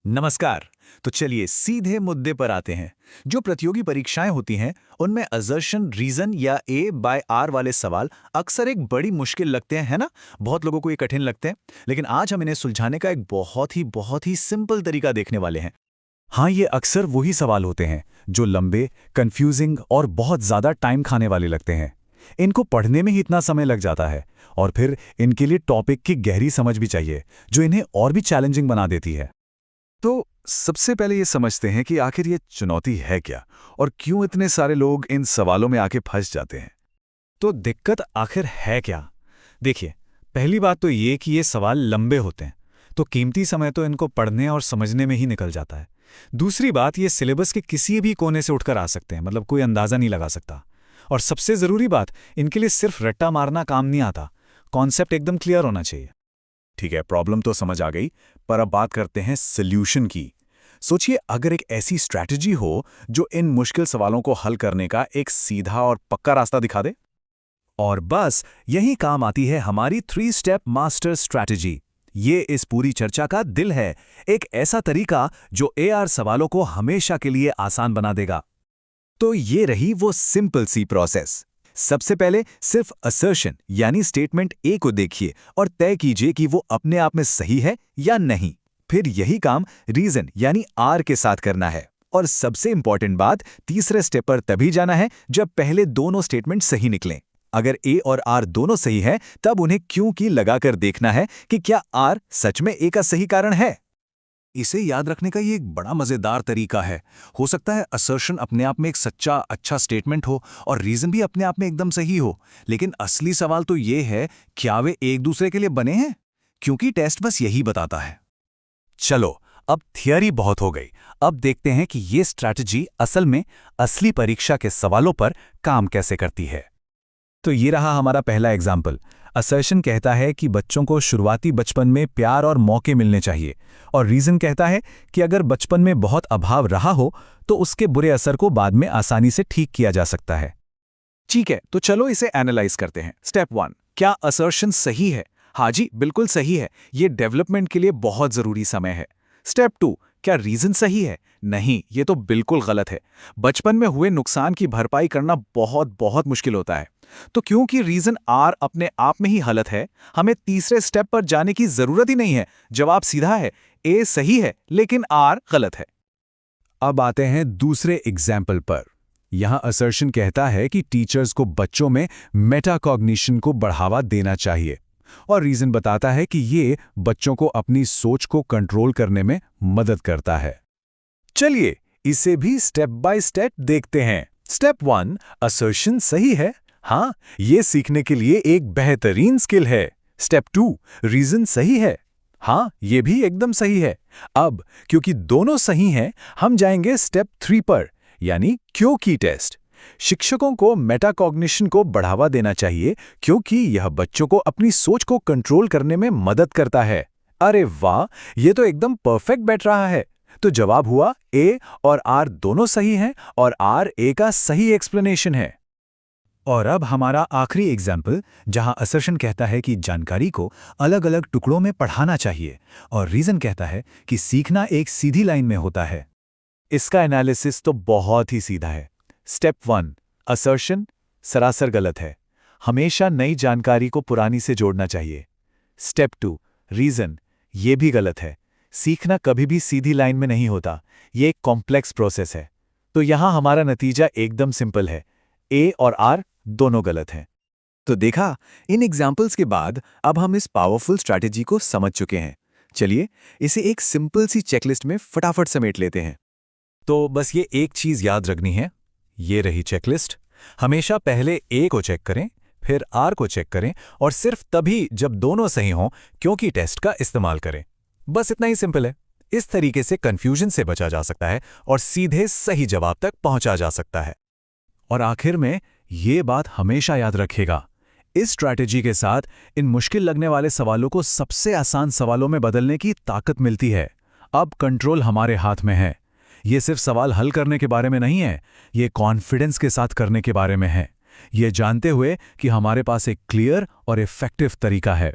नमस्कार। तो चलिए सीधे मुद्दे पर आते हैं। जो प्रतियोगी परीक्षाएं होती हैं, उनमें असर्शन, रीजन या ए बाय आर वाले सवाल अक्सर एक बड़ी मुश्किल लगते हैं, है ना? बहुत लोगों को ये कठिन लगते हैं। लेकिन आज हम इन्हें सुलझाने का एक बहुत ही सिंपल तरीका देखने वाले हैं। हाँ, ये अक्सर वही सवाल होते हैं जो लंबे, कंफ्यूजिंग और बहुत ज़्यादा टाइम खाने वाले लगते हैं। इनको पढ़ने में ही इतना समय लग जाता है और फिर इनके लिए टॉपिक की गहरी समझ भी चाहिए, जो इन्हें और भी चैलेंजिंग बना देती है। तो सबसे पहले ये समझते हैं कि आखिर ये चुनौती है क्या और क्यों इतने सारे लोग इन सवालों में आके फंस जाते हैं। तो दिक्कत आखिर है क्या? देखिए, पहली बात तो ये कि ये सवाल लंबे होते हैं, तो कीमती समय तो इनको पढ़ने और समझने में ही निकल जाता है। दूसरी बात, ये सिलेबस के किसी भी कोने से उठकर आ सकते हैं, मतलब कोई अंदाजा नहीं लगा सकता। और सबसे ज़रूरी बात, इनके लिए सिर्फ रट्टा मारना काम नहीं आता, कॉन्सेप्ट एकदम क्लियर होना चाहिए। ठीक है, प्रॉब्लम तो समझ आ गई, पर अब बात करते हैं सॉल्यूशन की। सोचिए, अगर एक ऐसी स्ट्रैटेजी हो जो इन मुश्किल सवालों को हल करने का एक सीधा और पक्का रास्ता दिखा दे। और बस यही काम आती है हमारी 3 स्टेप मास्टर स्ट्रैटेजी। ये इस पूरी चर्चा का दिल है, एक ऐसा तरीका जो एआर सवालों को हमेशा के लिए आसान बना देगा। तो ये रही वो सिंपल सी प्रोसेस। सबसे पहले सिर्फ असर्शन यानी स्टेटमेंट ए को देखिए और तय कीजिए कि वो अपने आप में सही है या नहीं। फिर यही काम रीजन यानी आर के साथ करना है। और सबसे इंपॉर्टेंट बात, तीसरे स्टेप पर तभी जाना है जब पहले दोनों स्टेटमेंट सही निकलें। अगर ए और आर दोनों सही है, तब उन्हें क्यों की लगाकर देखना है कि क्या आर सच में ए का सही कारण है। इसे याद रखने का ये एक बड़ा मजेदार तरीका है। हो सकता है असर्शन अपने आप में एक सच्चा अच्छा स्टेटमेंट हो और रीजन भी अपने आप में एकदम सही हो, लेकिन असली सवाल तो ये है, क्या वे एक दूसरे के लिए बने हैं? क्योंकि टेस्ट बस यही बताता है। चलो, अब थियरी बहुत हो गई। अब देखते हैं कि ये स्ट्रैटेजी असल में असली परीक्षा के सवालों पर काम कैसे करती है। तो ये रहा हमारा पहला एग्जाम्पल। असर्शन कहता है कि बच्चों को शुरुआती बचपन में प्यार और मौके मिलने चाहिए, और रीजन कहता है कि अगर बचपन में बहुत अभाव रहा हो तो उसके बुरे असर को बाद में आसानी से ठीक किया जा सकता है। ठीक है, तो चलो इसे एनालाइज करते हैं। स्टेप 1, क्या असर्शन सही है? हाँ जी, बिल्कुल सही है। ये डेवलपमेंट के लिए बहुत ज़रूरी समय है। स्टेप 2, क्या रीजन सही है? नहीं, ये तो बिल्कुल गलत है। बचपन में हुए नुकसान की भरपाई करना बहुत बहुत मुश्किल होता है। तो क्योंकि रीजन आर अपने आप में ही गलत है, हमें तीसरे स्टेप पर जाने की जरूरत ही नहीं है। जवाब सीधा है, ए सही है लेकिन आर गलत है। अब आते हैं दूसरे एग्जाम्पल पर। यहां असर्शन कहता है कि टीचर्स को बच्चों में मेटाकॉग्निशन को बढ़ावा देना चाहिए, और रीजन बताता है कि ये बच्चों को अपनी सोच को कंट्रोल करने में मदद करता है। चलिए इसे भी स्टेप बाय स्टेप देखते हैं। स्टेप 1, असर्शन सही है। हाँ, ये सीखने के लिए एक बेहतरीन स्किल है। स्टेप 2, रीजन सही है। हाँ, ये भी एकदम सही है। अब क्योंकि दोनों सही हैं, हम जाएंगे स्टेप 3 पर, यानी क्योंकि टेस्ट। शिक्षकों को मेटाकॉग्निशन को बढ़ावा देना चाहिए क्योंकि यह बच्चों को अपनी सोच को कंट्रोल करने में मदद करता है। अरे वाह, ये तो एकदम परफेक्ट बैठ रहा है। तो जवाब हुआ ए और आर दोनों सही हैं और आर ए का सही एक्सप्लेनेशन है। और अब हमारा आखिरी एग्जाम्पल, जहां असर्शन कहता है कि जानकारी को अलग अलग टुकड़ों में पढ़ाना चाहिए, और रीजन कहता है कि सीखना एक सीधी लाइन में होता है। इसका एनालिसिस तो बहुत ही सीधा है। स्टेप 1, असर्शन सरासर गलत है। हमेशा नई जानकारी को पुरानी से जोड़ना चाहिए। स्टेप 2, रीजन, ये भी गलत है। सीखना कभी भी सीधी लाइन में नहीं होता, ये एक कॉम्प्लेक्स प्रोसेस है। तो यहां हमारा नतीजा एकदम सिंपल है, ए और आर दोनों गलत हैं। तो देखा, इन एग्जाम्पल्स के बाद अब हम इस पावरफुल स्ट्रैटेजी को समझ चुके हैं। चलिए इसे एक सिंपल सी चेकलिस्ट में फटाफट समेट लेते हैं। तो बस ये एक चीज याद रखनी है, ये रही चेकलिस्ट। हमेशा पहले ए को चेक करें, फिर आर को चेक करें, और सिर्फ तभी जब दोनों सही हों क्योंकि टेस्ट का इस्तेमाल करें। बस इतना ही सिंपल है। इस तरीके से कंफ्यूजन से बचा जा सकता है और सीधे सही जवाब तक पहुंचा जा सकता है। और आखिर में ये बात हमेशा याद रखिएगा, इस स्ट्रैटेजी के साथ इन मुश्किल लगने वाले सवालों को सबसे आसान सवालों में बदलने की ताकत मिलती है। अब कंट्रोल हमारे हाथ में है। ये सिर्फ सवाल हल करने के बारे में नहीं है, ये कॉन्फिडेंस के साथ करने के बारे में है, ये जानते हुए कि हमारे पास एक क्लियर और इफेक्टिव तरीका है।